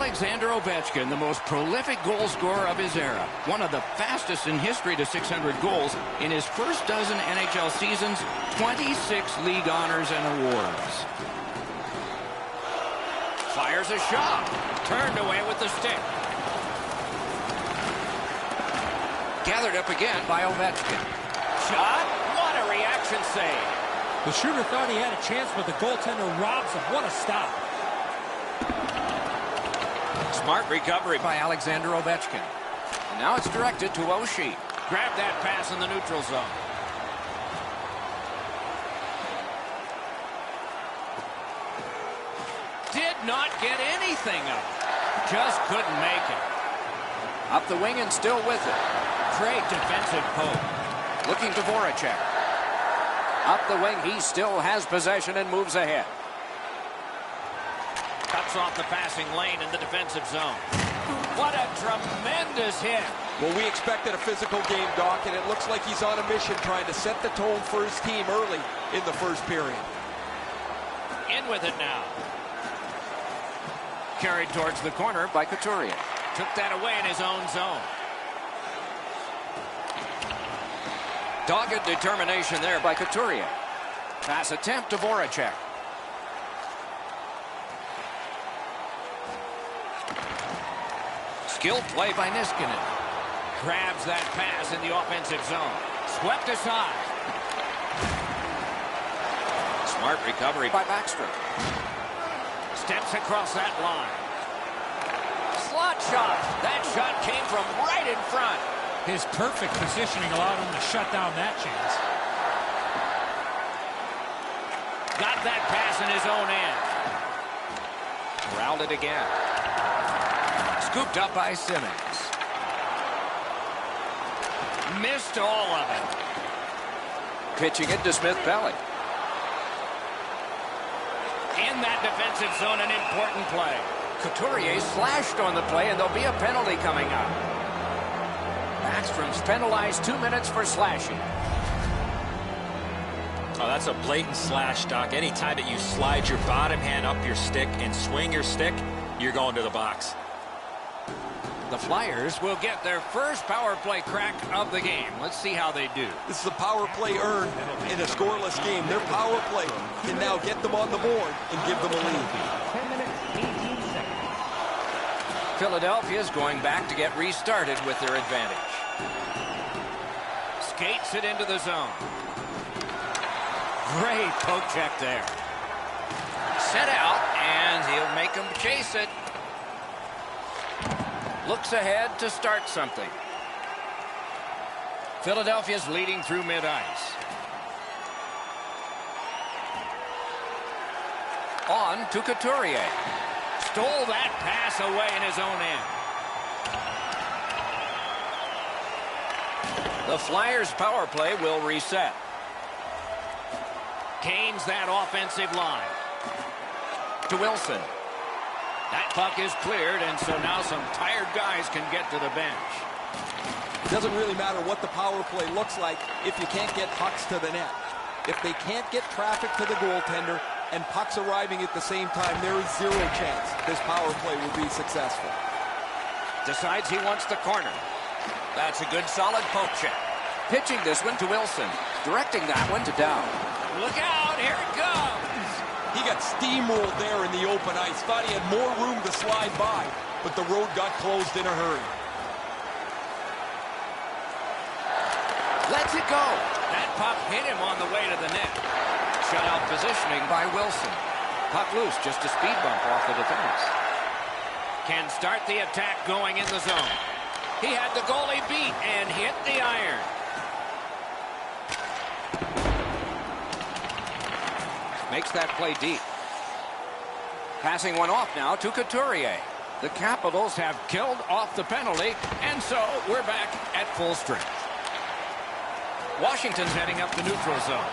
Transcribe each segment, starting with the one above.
Alexander Ovechkin, the most prolific goal scorer of his era. One of the fastest in history to 600 goals. In his first dozen NHL seasons, 26 league honors and awards. Fires a shot. Turned away with the stick. Gathered up again by Ovechkin. Shot. What a reaction save. The shooter thought he had a chance, but the goaltender robs him. What a stop. Smart recovery by Alexander Ovechkin. And now it's directed to Oshie. Grab that pass in the neutral zone. Did not get anything up. Just couldn't make it. Up the wing and still with it. Great defensive poke. Looking to Voracek. Up the wing, he still has possession and moves ahead. Cuts off the passing lane in the defensive zone. What a tremendous hit. Well, we expected a physical game, Doc, and it looks like he's on a mission trying to set the tone for his team early in the first period. In with it now. Carried towards the corner by Couturier. Took that away in his own zone. Dogged determination there by Couturier. Pass attempt to Voracek. Skilled play by Niskanen. Grabs that pass in the offensive zone. Swept aside. Smart recovery by Backstrom. Steps across that line. Slot shot. That shot came from right in front. His perfect positioning allowed him to shut down that chance. Got that pass in his own end. Corralled it again. Scooped up by Simmons. Missed all of it. Pitching it to Smith-Pelly. In that defensive zone, an important play. Couturier slashed on the play, and there'll be a penalty coming up. Backstrom's penalized 2 minutes for slashing. Oh, that's a blatant slash, Doc. Anytime that you slide your bottom hand up your stick and swing your stick, you're going to the box. The Flyers will get their first power play crack of the game. Let's see how they do. This is a power play earned in a scoreless game. Their power play can now get them on the board and give them a lead. 10 minutes, 18 seconds. Philadelphia's going back to get restarted with their advantage. Skates it into the zone. Great poke check there. Set out, and he'll make him chase it. Looks ahead to start something. Philadelphia's leading through mid-ice. On to Couturier. Stole that pass away in his own end. The Flyers' power play will reset. Gains that offensive line. To Wilson. That puck is cleared, and so now some tired guys can get to the bench. It doesn't really matter what the power play looks like if you can't get pucks to the net. If they can't get traffic to the goaltender and pucks arriving at the same time, there is zero chance this power play will be successful. Decides he wants the corner. That's a good solid poke check. Pitching this one to Wilson. Directing that one to Dow. Look out, here it goes. He got steamrolled there in the open ice. Thought he had more room to slide by, but the road got closed in a hurry. Lets it go. That puck hit him on the way to the net. Shutout positioning by Wilson. Puck loose, just a speed bump off the defense. Can start the attack going in the zone. He had the goalie beat and hit the iron. Makes that play deep. Passing one off now to Couturier. The Capitals have killed off the penalty, and so we're back at full strength. Washington's heading up the neutral zone.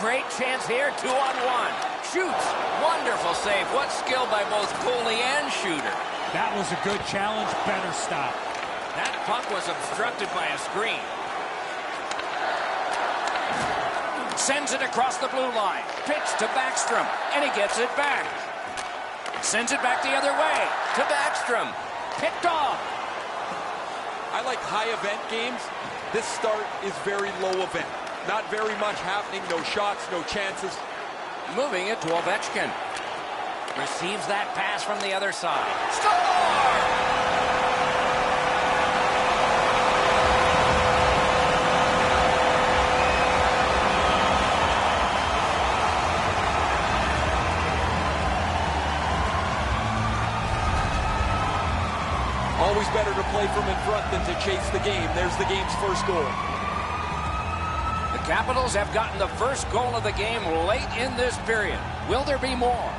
Great chance here, 2-on-1. Shoots. Wonderful save. What skill by both goalie and shooter. That was a good challenge. Better stop. That puck was obstructed by a screen. Sends it across the blue line. Pitch to Backstrom, and he gets it back. Sends it back the other way to Backstrom. Picked off. I like high event games. This start is very low event. Not very much happening. No shots, no chances. Moving it to Ovechkin. Receives that pass from the other side. Score! Always better to play from in front than to chase the game. There's the game's first goal. The Capitals have gotten the first goal of the game late in this period. Will there be more?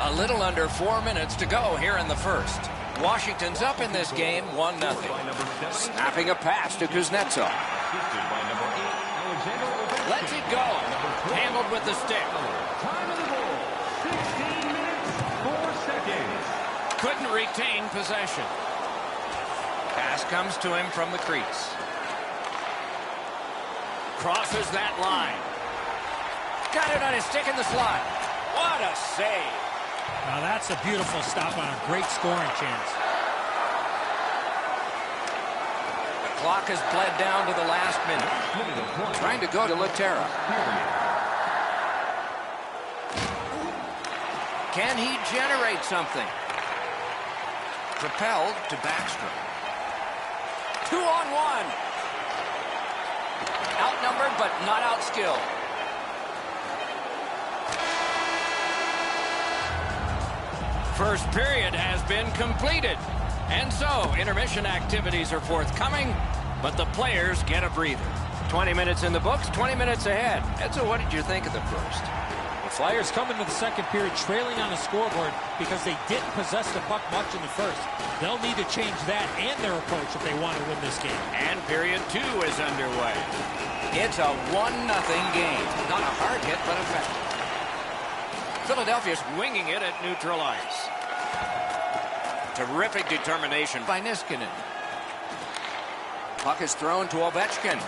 A little under 4 minutes to go here in the first. Washington's up in this game 1-0. Snapping a pass to Kuznetsov. Lets it go. Handled with the stick. Time of the goal, 16 minutes, 4 seconds. Couldn't retain possession. Pass comes to him from the crease. Crosses that line. Got it on his stick in the slot. What a save. Now that's a beautiful stop on a great scoring chance. The clock has bled down to the last minute. Trying to go to Laterra. Can he generate something? Propelled to Backstrom. 2-on-1. Outnumbered but not outskilled. First period has been completed. And so intermission activities are forthcoming, but the players get a breather. 20 minutes in the books, 20 minutes ahead. And so what did you think of the first? The Flyers come into the second period trailing on the scoreboard because they didn't possess the puck much in the first. They'll need to change that and their approach if they want to win this game. And period 2 is underway. It's a 1-0 game. Not a hard hit, but effective. Philadelphia's winging it at neutral ice. Terrific determination by Niskanen. Puck is thrown to Ovechkin.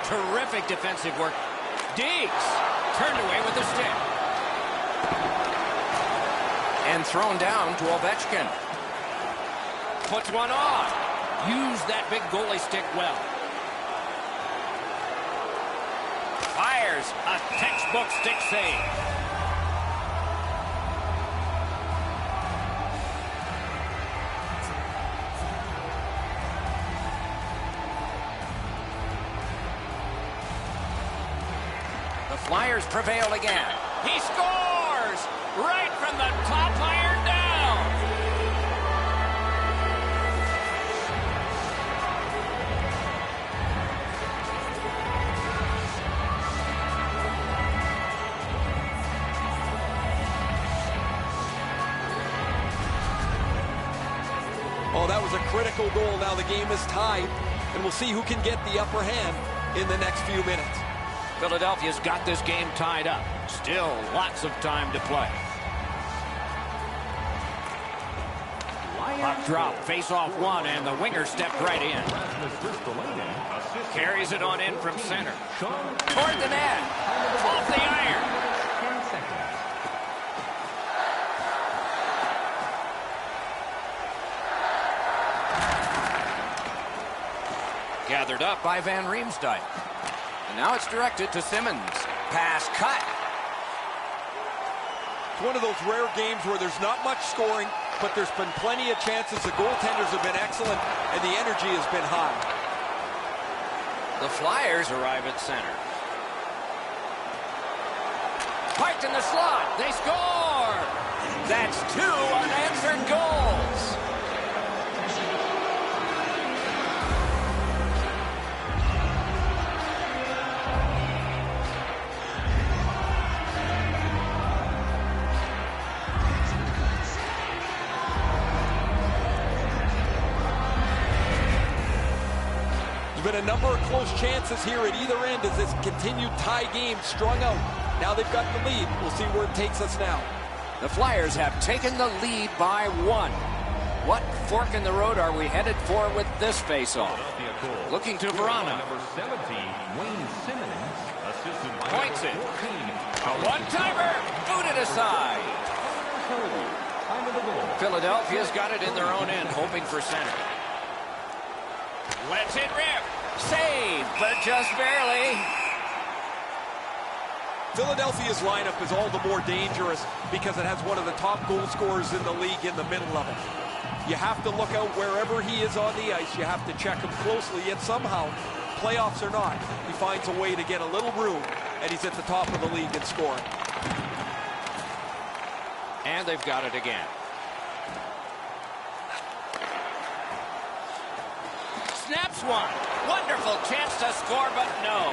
Terrific defensive work. Diggs turned away with the stick. And thrown down to Ovechkin. Puts one on. Used that big goalie stick well. Fires a textbook stick save. The Flyers prevail again. He scores! Right from the top iron down. Oh, that was a critical goal. Now the game is tied, and we'll see who can get the upper hand in the next few minutes. Philadelphia's got this game tied up. Still lots of time to play. Puck drop, face-off one, and the winger stepped right in. Carries it on in from center. Toward the net. Off the iron. 10 seconds. Gathered up by Van Riemsdyk. And now it's directed to Simmons. Pass cut. It's one of those rare games where there's not much scoring, but there's been plenty of chances. The goaltenders have been excellent, and the energy has been high. The Flyers arrive at center. Parked in the slot. They score! That's 2 unanswered goals. Been a number of close chances here at either end as this continued tie game strung out. Now they've got the lead. We'll see where it takes us now. The Flyers have taken the lead by 1. What fork in the road are we headed for with this face-off? Looking to Verana. Number 17, Wayne Simmons, assisted by Points it. number 14. A one-timer. Booted aside. penalty. Time of the goal. Philadelphia's got it in their own end, hoping for center. Lets it rip. Saved, but just barely. Philadelphia's lineup is all the more dangerous because it has one of the top goal scorers in the league in the middle of it. You have to look out wherever he is on the ice. You have to check him closely, yet somehow, playoffs or not, he finds a way to get a little room, and he's at the top of the league in scoring. And they've got it again. Snaps one. Wonderful chance to score, but no.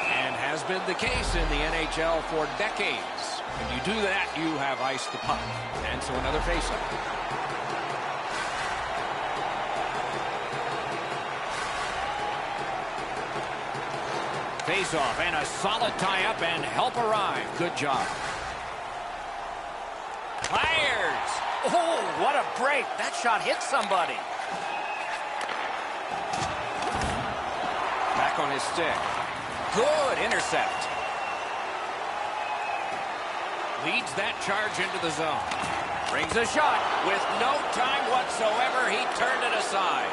And has been the case in the NHL for decades. When you do that, you have iced the puck. And so another faceoff. Face-off and a solid tie-up and help arrive. Good job. Fires! Oh, what a break. That shot hit somebody. Back on his stick. Good intercept. Leads that charge into the zone. Brings a shot. With no time whatsoever, he turned it aside.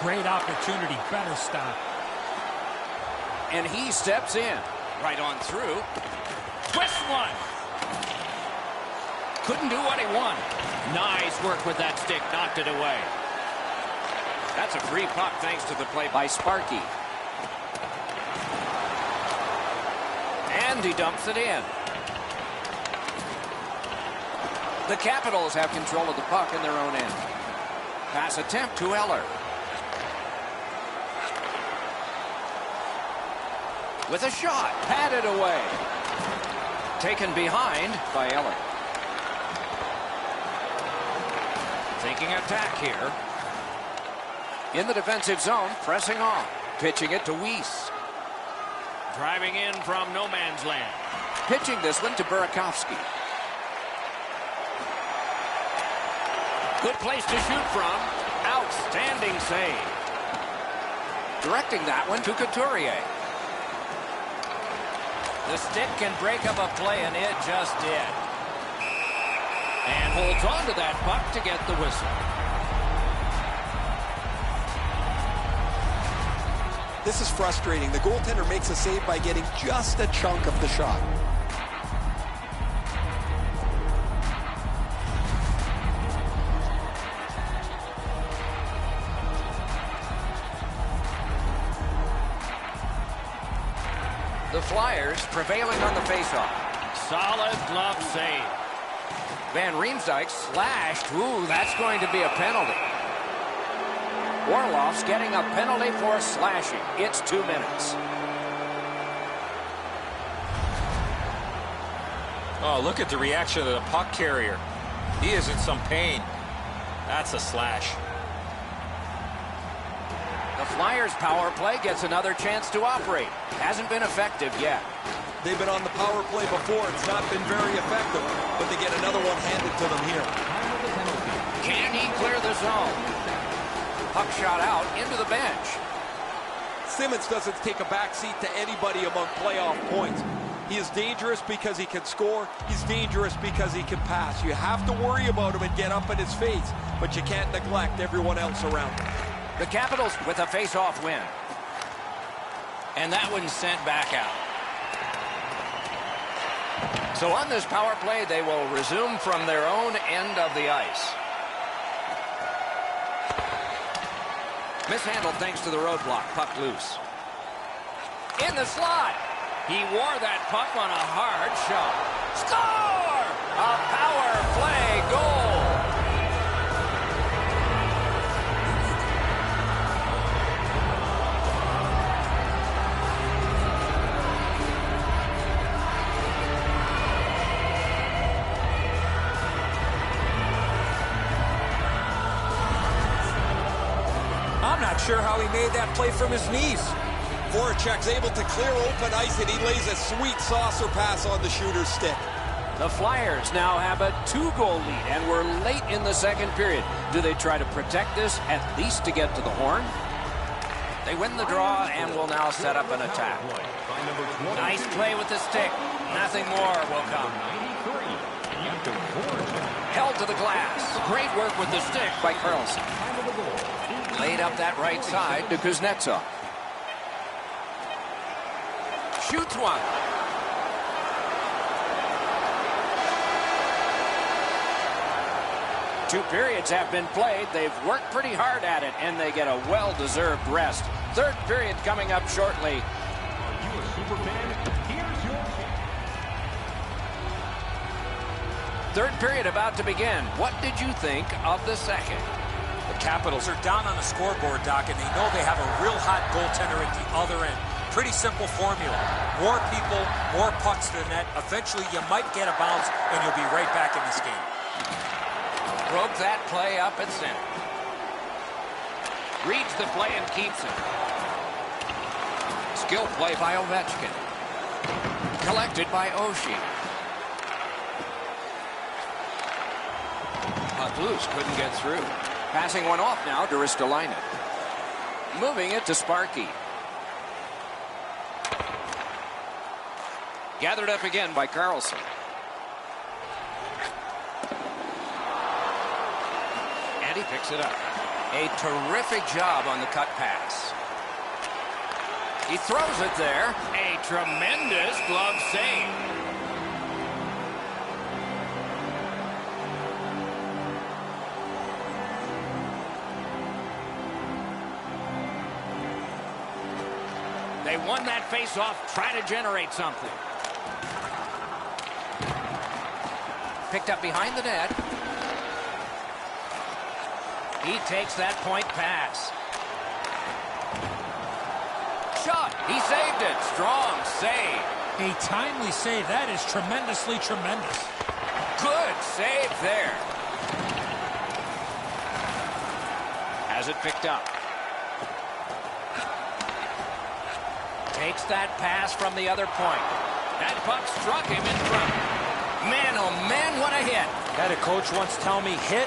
Great opportunity. Better stop. And he steps in. Right on through. Twist one. Couldn't do what he wanted. Nice work with that stick. Knocked it away. That's a free puck thanks to the play by Sparky. And he dumps it in. The Capitals have control of the puck in their own end. Pass attempt to Eller. With a shot, patted away. Taken behind by Eller. Thinking attack here. In the defensive zone, pressing on. Pitching it to Weiss. Driving in from no man's land. Pitching this one to Burakovsky. Good place to shoot from. Outstanding save. Directing that one to Couturier. The stick can break up a play, and it just did. And holds on to that puck to get the whistle. This is frustrating. The goaltender makes a save by getting just a chunk of the shot. The Flyers prevailing on the faceoff. Solid glove save. Van Riemsdyk slashed. Ooh, that's going to be a penalty. Orlov's getting a penalty for slashing. It's 2 minutes. Oh, look at the reaction of the puck carrier. He is in some pain. That's a slash. The Flyers' power play gets another chance to operate. Hasn't been effective yet. They've been on the power play before. It's not been very effective, but they get another one handed to them here. Can he clear the zone? Puck shot out into the bench. Simmons doesn't take a back seat to anybody among playoff points. He is dangerous because he can score. He's dangerous because he can pass. You have to worry about him and get up in his face, but you can't neglect everyone else around him. The Capitals with a face-off win. And that one's sent back out. So on this power play, they will resume from their own end of the ice. Mishandled thanks to the roadblock. Puck loose. In the slot. He wore that puck on a hard shot. Score! A power play goal. I'm not sure how he made that play from his knees. Voracek's able to clear open ice, and he lays a sweet saucer pass on the shooter's stick. The Flyers now have a 2-goal lead, and we're late in the second period. Do they try to protect this, at least to get to the horn? They win the draw and will now set up an attack. Nice play with the stick. Nothing more will come. Held to the glass. Great work with the stick by Carlson. Laid up that right side to Kuznetsov. Shoots one. Two periods have been played. They've worked pretty hard at it, and they get a well-deserved rest. Third period coming up shortly. Are you a super fan? Here's your chance. Third period about to begin. What did you think of the second? The Capitals are down on the scoreboard, Doc, and they know they have a real hot goaltender at the other end. Pretty simple formula. More people, more pucks to the net. Eventually, you might get a bounce, and you'll be right back in this game. Broke that play up at center. Reads the play and keeps it. Skill play by Ovechkin. Collected by Oshie. Puck loose, couldn't get through. Passing one off now to Ristolainen. Moving it to Sparky. Gathered up again by Carlson. And he picks it up. A terrific job on the cut pass. He throws it there. A tremendous glove save. They won that face-off, trying to generate something. Picked up behind the net. He takes that point pass. Shot. He saved it. Strong save. A timely save. That is tremendously tremendous. Good save there. Has it picked up. Takes that pass from the other point. That puck struck him in front. Man, oh man, what a hit. Had a coach once tell me, hit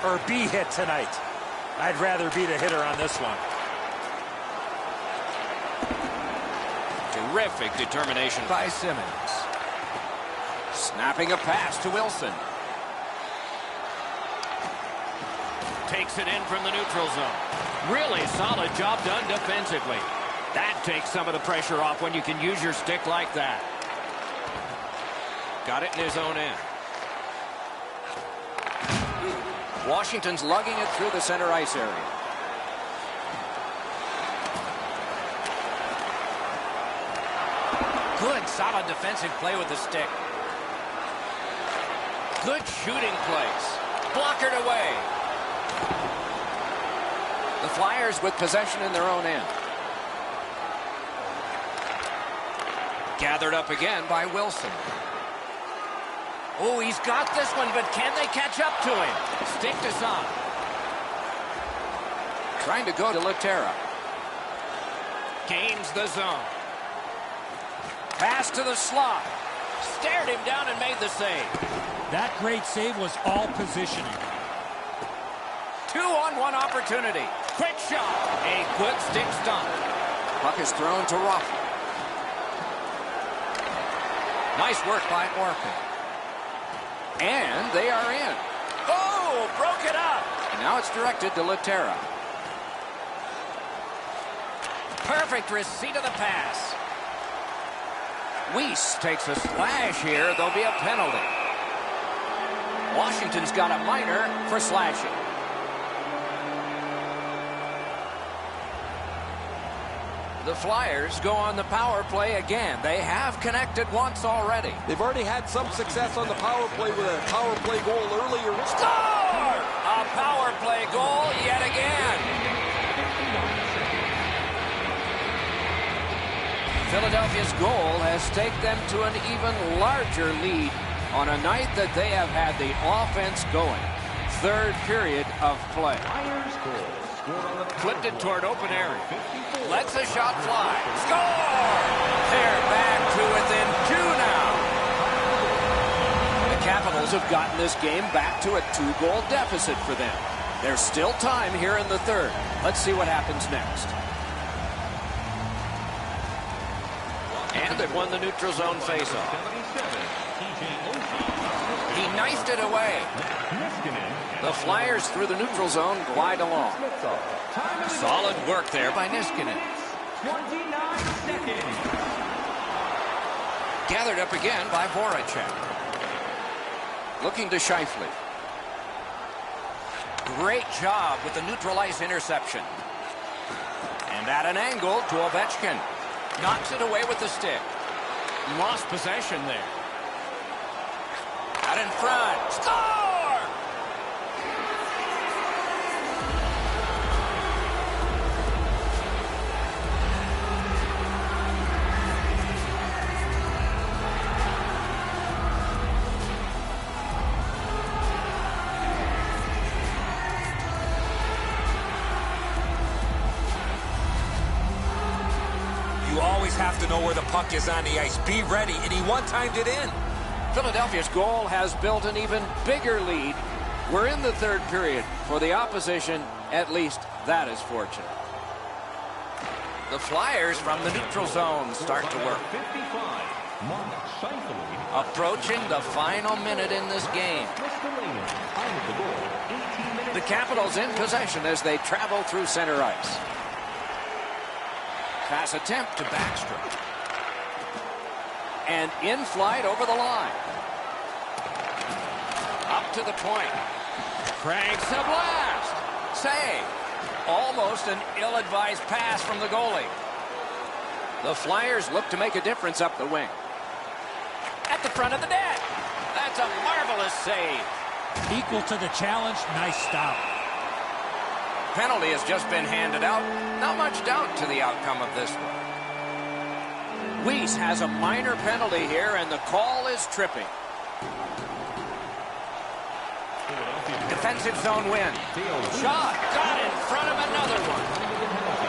or be hit tonight. I'd rather be the hitter on this one. Terrific determination by Simmons. Snapping a pass to Wilson. Takes it in from the neutral zone. Really solid job done defensively. That takes some of the pressure off when you can use your stick like that. Got it in his own end. Washington's lugging it through the center ice area. Good, solid defensive play with the stick. Good shooting place. Blockered away. The Flyers with possession in their own end. Gathered up again by Wilson. Oh, he's got this one, but can they catch up to him? Stick to some. Trying to go to Laterra. Gains the zone. Pass to the slot. Stared him down and made the save. That great save was all positioning. 2-on-1 opportunity. Quick shot. A good stick stump. Puck is thrown to Ruff. Nice work by Orpik. And they are in. Oh, broke it up. And now it's directed to Laterra. Perfect receipt of the pass. Weiss takes a slash here. There'll be a penalty. Washington's got a minor for slashing. The Flyers go on the power play again. They have connected once already. They've already had some success on the power play with a power play goal earlier. Score! A power play goal yet again. Philadelphia's goal has taken them to an even larger lead on a night that they have had the offense going. Third period of play. Flyers goal. Scored on the Flipped it toward open area. Lets a shot fly. Score! They're back to within 2 now. The Capitals have gotten this game back to a 2-goal deficit for them. There's still time here in the third. Let's see what happens next. they've won the neutral zone faceoff. He knifed it away. The Flyers through the neutral zone glide along. Solid work there by Niskanen. 29 seconds. Gathered up again by Voracek. Looking to Scheifele. Great job with the neutral ice interception. And at an angle to Ovechkin. Knocks it away with the stick. Lost possession there. Out in front. Score! You always have to know where the puck is on the ice. Be ready, and he one-timed it in. Philadelphia's goal has built an even bigger lead. We're in the third period. For the opposition, at least that is fortunate. The Flyers from the neutral zone start to work. 55. Mark Scheifele. Approaching the final minute in this game. Out of the goal. 18 minutes. The Capitals in possession as they travel through center ice. Pass attempt to Backstrom. And in flight over the line. Up to the point. Cranks a blast. Save. Almost an ill-advised pass from the goalie. The Flyers look to make a difference up the wing. At the front of the net. That's a marvelous save. Equal to the challenge. Nice stop. Penalty has just been handed out. Not much doubt to the outcome of this one. Weiss has a minor penalty here, and the call is tripping. Defensive zone win. Shot. Got in front of another one.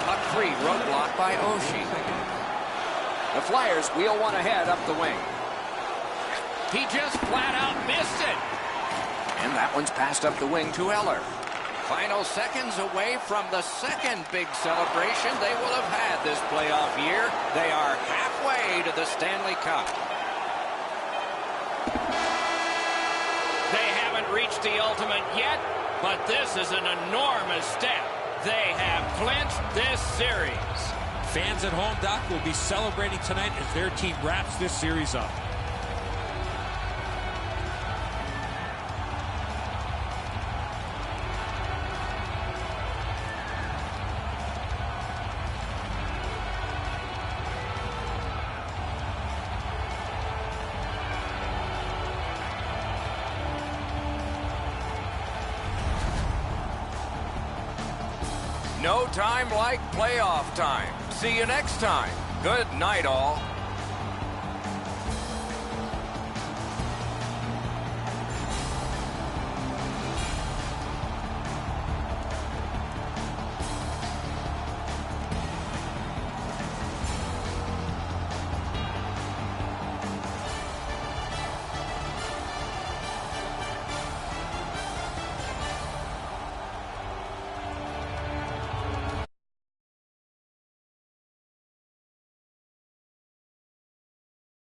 Puck free. Roadblock by Oshie. The Flyers wheel one ahead up the wing. He just flat out missed it. And that one's passed up the wing to Eller. Final seconds away from the second big celebration they will have had this playoff year. They are halfway to the Stanley Cup. They haven't reached the ultimate yet, but this is an enormous step. They have clinched this series. Fans at home, Doc, will be celebrating tonight as their team wraps this series up. No time like playoff time. See you next time. Good night, all.